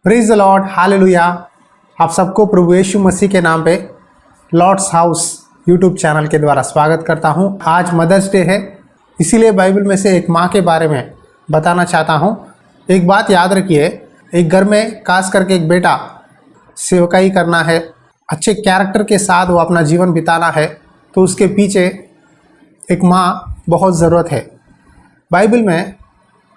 Praise the Lord, hallelujah. आप सबको प्रभु यीशु मसीह के नाम पे लॉर्ड्स हाउस यूट्यूब चैनल के द्वारा स्वागत करता हूं। आज मदर्स डे है, इसीलिए बाइबल में से एक माँ के बारे में बताना चाहता हूं। एक बात याद रखिए, एक घर में खास करके एक बेटा सेवकाई करना है, अच्छे कैरेक्टर के साथ वो अपना जीवन बिताना है, तो उसके पीछे एक माँ बहुत ज़रूरत है। बाइबल में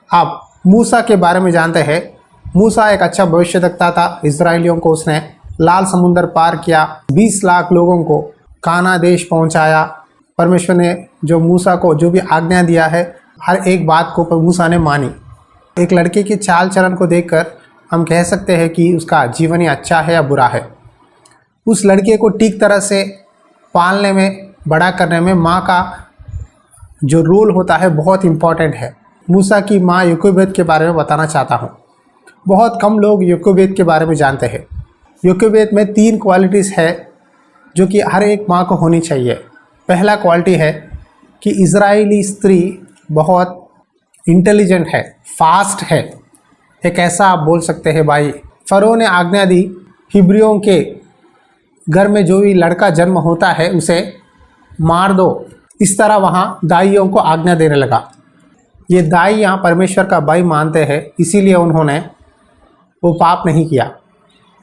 आप मूसा के बारे में जानते हैं। मूसा एक अच्छा भविष्यवक्ता था। इजराइलियों को उसने लाल समुंदर पार किया, 20 लाख लोगों को काना देश पहुंचाया। परमेश्वर ने जो मूसा को जो भी आज्ञा दिया है, हर एक बात को मूसा ने मानी। एक लड़के के चाल चलन को देखकर हम कह सकते हैं कि उसका जीवन ही अच्छा है या बुरा है। उस लड़के को ठीक तरह से पालने में, बड़ा करने में माँ का जो रोल होता है बहुत इम्पॉर्टेंट है। मूसा की माँ योकेबेद के बारे में बताना चाहता हूँ। बहुत कम लोग योकेबेद के बारे में जानते हैं। योकेबेद में 3 क्वालिटीज़ है जो कि हर एक माँ को होनी चाहिए। पहला क्वालिटी है कि इजरायली स्त्री बहुत इंटेलिजेंट है, फास्ट है। एक ऐसा आप बोल सकते हैं भाई, फ़रो ने आज्ञा दी हिब्रियों के घर में जो भी लड़का जन्म होता है उसे मार दो। इस तरह वहाँ दाइयों को आज्ञा देने लगा। ये दाई यहाँ परमेश्वर का भाई मानते हैं, इसीलिए उन्होंने वो पाप नहीं किया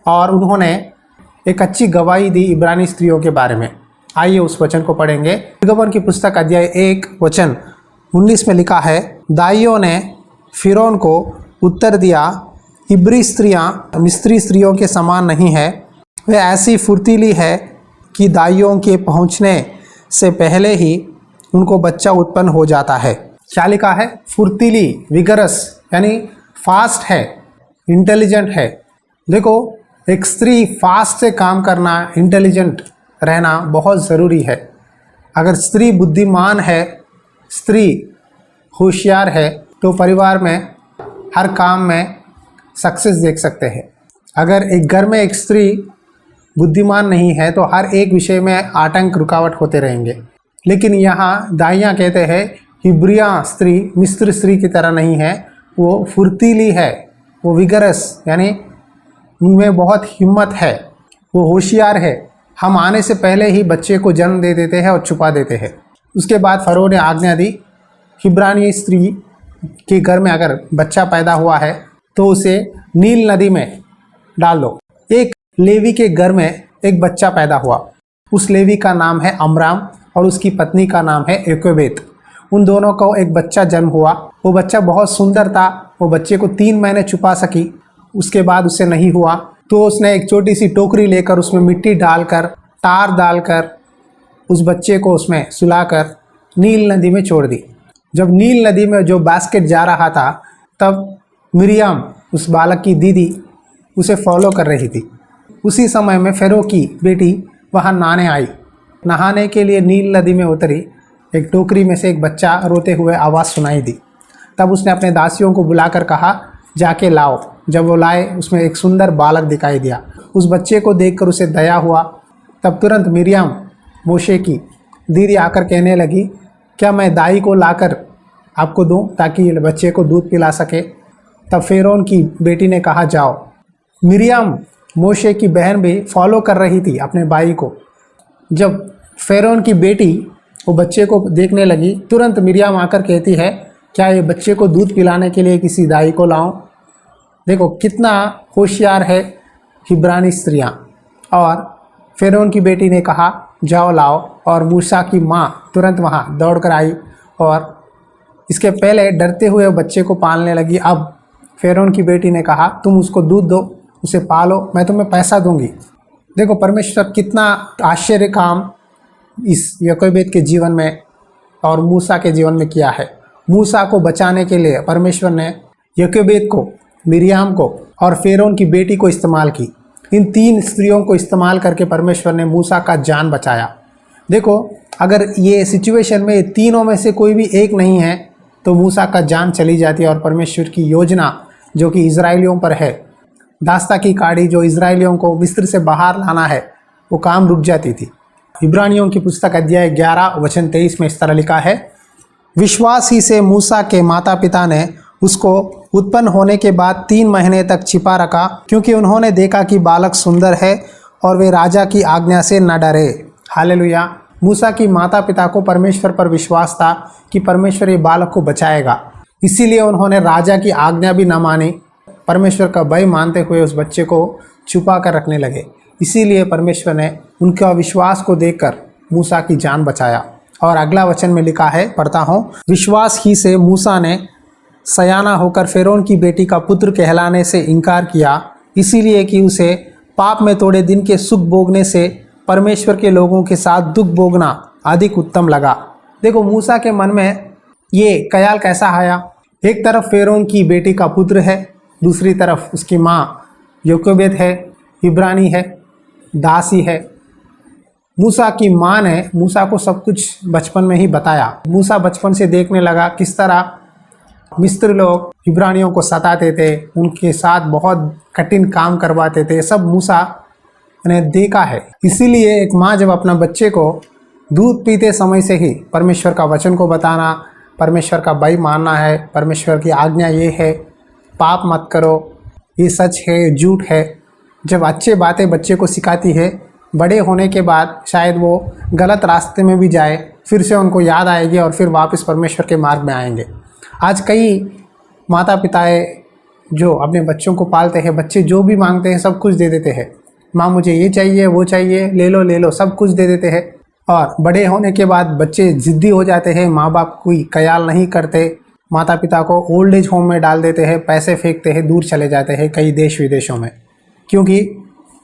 और उन्होंने एक अच्छी गवाही दी इब्रानी स्त्रियों के बारे में। आइए उस वचन को पढ़ेंगे। निर्गमन की पुस्तक अध्याय 1 वचन 19 में लिखा है, दाइयों ने फिरौन को उत्तर दिया, इब्री स्त्रियाँ मिस्री स्त्रियों के समान नहीं है। वे ऐसी फुर्तीली है कि दाइयों के पहुँचने से पहले ही उनको बच्चा उत्पन्न हो जाता है। क्या लिखा है? फुर्तीली, विगरस, यानी फास्ट है, इंटेलिजेंट है। देखो, एक स्त्री फास्ट से काम करना, इंटेलिजेंट रहना बहुत ज़रूरी है। अगर स्त्री बुद्धिमान है, स्त्री होशियार है, तो परिवार में हर काम में सक्सेस देख सकते हैं। अगर एक घर में एक स्त्री बुद्धिमान नहीं है तो हर एक विषय में आतंक रुकावट होते रहेंगे। लेकिन यहाँ दाइयाँ कहते हैं हिब्रिया स्त्री मिस्र स्त्री की तरह नहीं है, वो फुर्तीली है, वो विगरस, यानी उनमें बहुत हिम्मत है, वो होशियार है। हम आने से पहले ही बच्चे को जन्म दे देते हैं और छुपा देते हैं। उसके बाद फ़रो ने आज्ञा दी, हिब्रानी स्त्री के घर में अगर बच्चा पैदा हुआ है तो उसे नील नदी में डाल दो। एक लेवी के घर में एक बच्चा पैदा हुआ, उस लेवी का नाम है अमराम और उसकी पत्नी का नाम है योकेबेद। उन दोनों को एक बच्चा जन्म हुआ। वो बच्चा बहुत सुंदर था। वो बच्चे को 3 महीने छुपा सकी, उसके बाद उससे नहीं हुआ तो उसने एक छोटी सी टोकरी लेकर उसमें मिट्टी डालकर, तार डालकर उस बच्चे को उसमें सुलाकर नील नदी में छोड़ दी। जब नील नदी में जो बास्केट जा रहा था, तब मिरियम, उस बालक की दीदी, उसे फॉलो कर रही थी। उसी समय में फ़रो की बेटी वहाँ नहाने के लिए नील नदी में उतरी। एक टोकरी में से एक बच्चा रोते हुए आवाज़ सुनाई दी। तब उसने अपने दासियों को बुलाकर कहा, जाके लाओ। जब वो लाए, उसमें एक सुंदर बालक दिखाई दिया। उस बच्चे को देखकर उसे दया हुआ। तब तुरंत मिरियम, मोशे की दीदी, आकर कहने लगी, क्या मैं दाई को लाकर आपको दूं ताकि बच्चे को दूध पिला सके? तब फ़िरौन की बेटी ने कहा, जाओ। मिरियम, मोशे की बहन, भी फॉलो कर रही थी अपने भाई को। जब फ़िरौन की बेटी वो बच्चे को देखने लगी, तुरंत मिरियम आकर कहती है, क्या ये बच्चे को दूध पिलाने के लिए किसी दाई को लाऊं? देखो कितना होशियार है हिब्रानी स्त्रियां। और फ़िरौन की बेटी ने कहा, जाओ लाओ। और मूसा की माँ तुरंत वहाँ दौड़कर आई और इसके पहले डरते हुए बच्चे को पालने लगी। अब फ़िरौन की बेटी ने कहा, तुम उसको दूध दो, उसे पालो, मैं तुम्हें पैसा दूंगी। देखो परमेश्वर कितना आश्चर्य काम इस योकेबेद के जीवन में और मूसा के जीवन में किया है। मूसा को बचाने के लिए परमेश्वर ने योकेबेद को, मिरियम को और फ़िरौन की बेटी को इस्तेमाल की। इन 3 स्त्रियों को इस्तेमाल करके परमेश्वर ने मूसा का जान बचाया। देखो, अगर ये सिचुएशन में ये तीनों में से कोई भी एक नहीं है तो मूसा का जान चली जाती है और परमेश्वर की योजना जो कि इजराइलियों पर है, दास्ता की काड़ी जो इजराइलियों को मिस्र से बाहर लाना है, वो काम रुक जाती थी। इब्रानियों की पुस्तक अध्याय 11 वचन 23 में इस तरह लिखा है, विश्वास ही से मूसा के माता पिता ने उसको उत्पन्न होने के बाद 3 महीने तक छिपा रखा, क्योंकि उन्होंने देखा कि बालक सुंदर है और वे राजा की आज्ञा से न डरे। हालेलुया। मूसा की माता पिता को परमेश्वर पर विश्वास था कि परमेश्वर ये बालक को बचाएगा, इसीलिए उन्होंने राजा की आज्ञा भी न मानी। परमेश्वर का भय मानते हुए उस बच्चे को छुपा कर रखने लगे। इसीलिए परमेश्वर ने उनका विश्वास को देखकर मूसा की जान बचाया। और अगला वचन में लिखा है, पढ़ता हूँ, विश्वास ही से मूसा ने सयाना होकर फ़िरौन की बेटी का पुत्र कहलाने से इनकार किया, इसीलिए कि उसे पाप में थोड़े दिन के सुख भोगने से परमेश्वर के लोगों के साथ दुख भोगना अधिक उत्तम लगा। देखो मूसा के मन में ये ख्याल कैसा आया। एक तरफ फ़िरौन की बेटी का पुत्र है, दूसरी तरफ उसकी माँ योकेबेद है, इब्रानी है, दासी है। मूसा की माँ ने मूसा को सब कुछ बचपन में ही बताया। मूसा बचपन से देखने लगा किस तरह मिस्र लोग इब्रानियों को सताते थे, उनके साथ बहुत कठिन काम करवाते थे, सब मूसा ने देखा है। इसीलिए एक माँ जब अपना बच्चे को दूध पीते समय से ही परमेश्वर का वचन को बताना, परमेश्वर का भय मानना है, परमेश्वर की आज्ञा ये है, पाप मत करो, ये सच है, झूठ है, जब अच्छे बातें बच्चे को सिखाती है, बड़े होने के बाद शायद वो गलत रास्ते में भी जाए, फिर से उनको याद आएगी और फिर वापस परमेश्वर के मार्ग में आएंगे। आज कई माता पिताएँ जो अपने बच्चों को पालते हैं, बच्चे जो भी मांगते हैं सब कुछ दे देते हैं। माँ मुझे ये चाहिए, वो चाहिए, ले लो, सब कुछ दे देते हैं। और बड़े होने के बाद बच्चे ज़िद्दी हो जाते हैं, माँ बाप कोई ख्याल नहीं करते, माता पिता को ओल्ड एज होम में डाल देते हैं, पैसे फेंकते हैं, दूर चले जाते हैं कई देश विदेशों में। क्योंकि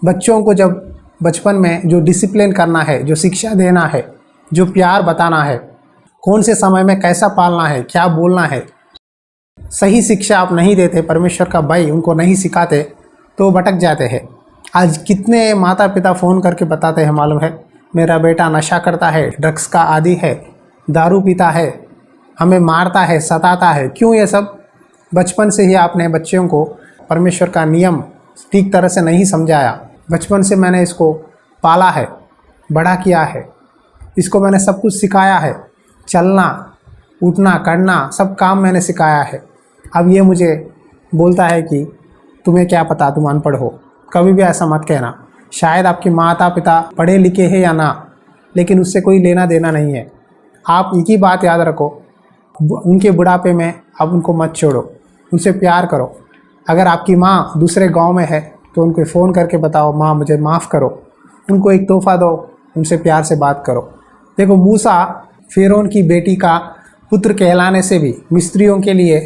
बच्चों को जब बचपन में जो डिसिप्लिन करना है, जो शिक्षा देना है, जो प्यार बताना है, कौन से समय में कैसा पालना है, क्या बोलना है, सही शिक्षा आप नहीं देते, परमेश्वर का भय उनको नहीं सिखाते, तो भटक जाते हैं। आज कितने माता पिता फ़ोन करके बताते हैं मालूम है, मेरा बेटा नशा करता है, ड्रग्स का आदी है, दारू पीता है, हमें मारता है, सताता है। क्यों? ये सब बचपन से ही आपने बच्चों को परमेश्वर का नियम ठीक तरह से नहीं समझाया। बचपन से मैंने इसको पाला है, बड़ा किया है, इसको मैंने सब कुछ सिखाया है, चलना, उठना, करना, सब काम मैंने सिखाया है। अब ये मुझे बोलता है कि तुम्हें क्या पता, तुम अनपढ़ हो। कभी भी ऐसा मत कहना। शायद आपके माता पिता पढ़े लिखे हैं या ना, लेकिन उससे कोई लेना देना नहीं है। आप एक ही बात याद रखो, उनके बुढ़ापे में आप उनको मत छोड़ो, उनसे प्यार करो। अगर आपकी माँ दूसरे गांव में है तो उनको फ़ोन करके बताओ, माँ मुझे माफ़ करो, उनको एक तोहफ़ा दो, उनसे प्यार से बात करो। देखो मूसा फ़िरौन की बेटी का पुत्र कहलाने से भी मिस्रियों के लिए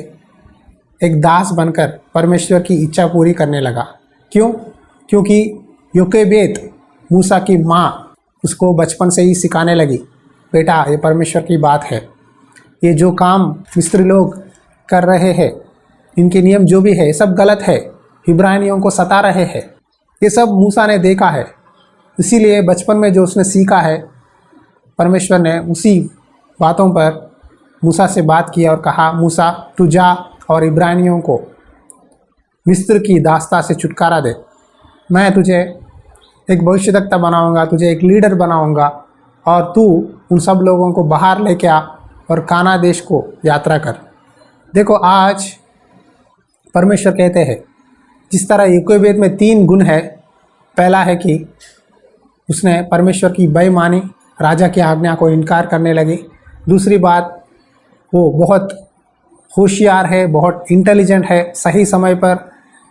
एक दास बनकर परमेश्वर की इच्छा पूरी करने लगा। क्यों? क्योंकि योकेबेद मूसा की माँ उसको बचपन से ही सिखाने लगी, बेटा ये परमेश्वर की बात है, ये जो काम मिस्री लोग कर रहे हैं, इनके नियम जो भी है सब गलत है, इब्रानियों को सता रहे हैं, ये सब मूसा ने देखा है। इसीलिए बचपन में जो उसने सीखा है, परमेश्वर ने उसी बातों पर मूसा से बात किया और कहा, मूसा तू जा और इब्रानियों को मिस्र की दास्ता से छुटकारा दे, मैं तुझे एक भविष्यद्वक्ता बनाऊंगा, तुझे एक लीडर बनाऊंगा और तू उन सब लोगों को बाहर लेके आ और काना देश को यात्रा कर। देखो आज परमेश्वर कहते हैं, जिस तरह योकेबेद में 3 गुण है, पहला है कि उसने परमेश्वर की भय मानी, राजा की आज्ञा को इनकार करने लगी। दूसरी बात, वो बहुत होशियार है, बहुत इंटेलिजेंट है, सही समय पर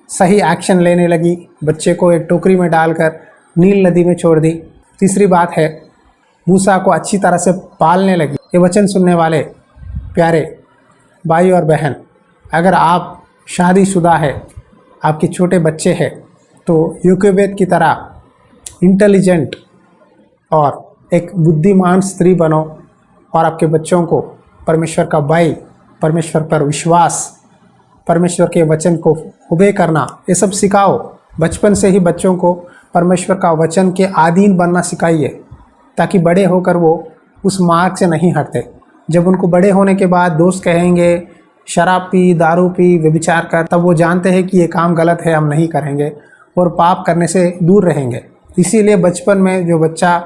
सही एक्शन लेने लगी, बच्चे को एक टोकरी में डालकर नील नदी में छोड़ दी। तीसरी बात है, मूसा को अच्छी तरह से पालने लगी। ये वचन सुनने वाले प्यारे भाई और बहन, अगर आप शादीशुदा है, आपके छोटे बच्चे हैं, तो योकेबेद की तरह इंटेलिजेंट और एक बुद्धिमान स्त्री बनो और आपके बच्चों को परमेश्वर का भय, परमेश्वर पर विश्वास, परमेश्वर के वचन को ओबे करना, ये सब सिखाओ। बचपन से ही बच्चों को परमेश्वर का वचन के अधीन बनना सिखाइए, ताकि बड़े होकर वो उस मार्ग से नहीं हटते। जब उनको बड़े होने के बाद दोस्त कहेंगे शराब पी, दारू पी, व्यभिचार कर, तब वो जानते हैं कि ये काम गलत है, हम नहीं करेंगे और पाप करने से दूर रहेंगे। इसीलिए बचपन में जो बच्चा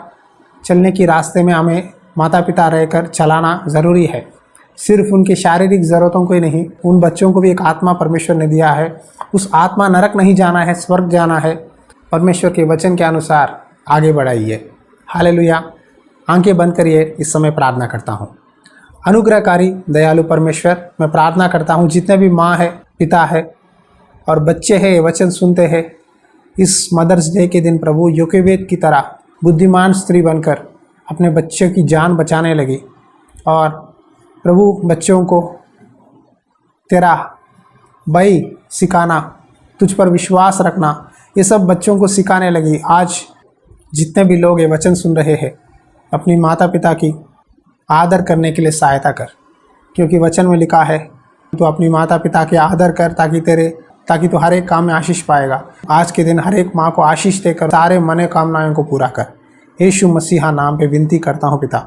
चलने की रास्ते में हमें माता पिता रहकर चलाना ज़रूरी है। सिर्फ उनकी शारीरिक ज़रूरतों को ही नहीं, उन बच्चों को भी एक आत्मा परमेश्वर ने दिया है। उस आत्मा नरक नहीं जाना है, स्वर्ग जाना है। परमेश्वर के वचन के अनुसार आगे बढ़ाइए। हालेलुया। आंखें बंद करिए, इस समय प्रार्थना करता हूँ। अनुग्रहकारी दयालु परमेश्वर, मैं प्रार्थना करता हूँ जितने भी माँ है, पिता है और बच्चे हैं, ये वचन सुनते हैं, इस मदर्स डे के दिन प्रभु योकेवेद की तरह बुद्धिमान स्त्री बनकर अपने बच्चों की जान बचाने लगी और प्रभु बच्चों को तेरा भय सिखाना, तुझ पर विश्वास रखना, ये सब बच्चों को सिखाने लगी। आज जितने भी लोग ये वचन सुन रहे हैं, अपनी माता पिता की आदर करने के लिए सहायता कर, क्योंकि वचन में लिखा है तो अपनी माता पिता के आदर कर ताकि तू हर एक काम में आशीष पाएगा। आज के दिन हर एक माँ को आशीष देकर सारे मनोकामनाओं को पूरा कर। यीशु मसीहा नाम पे विनती करता हूँ पिता,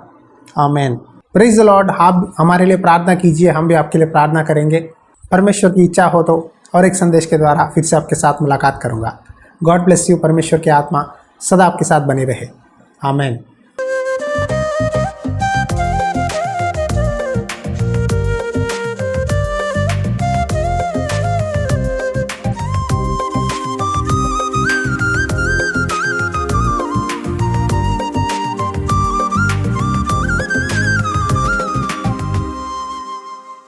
आमेन। Praise the Lord. आप हमारे लिए प्रार्थना कीजिए, हम भी आपके लिए प्रार्थना करेंगे। परमेश्वर की इच्छा हो तो और एक संदेश के द्वारा फिर से आपके साथ मुलाकात करूँगा। God bless you. परमेश्वर की आत्मा सदा आपके साथ बनी रहे, आमेन।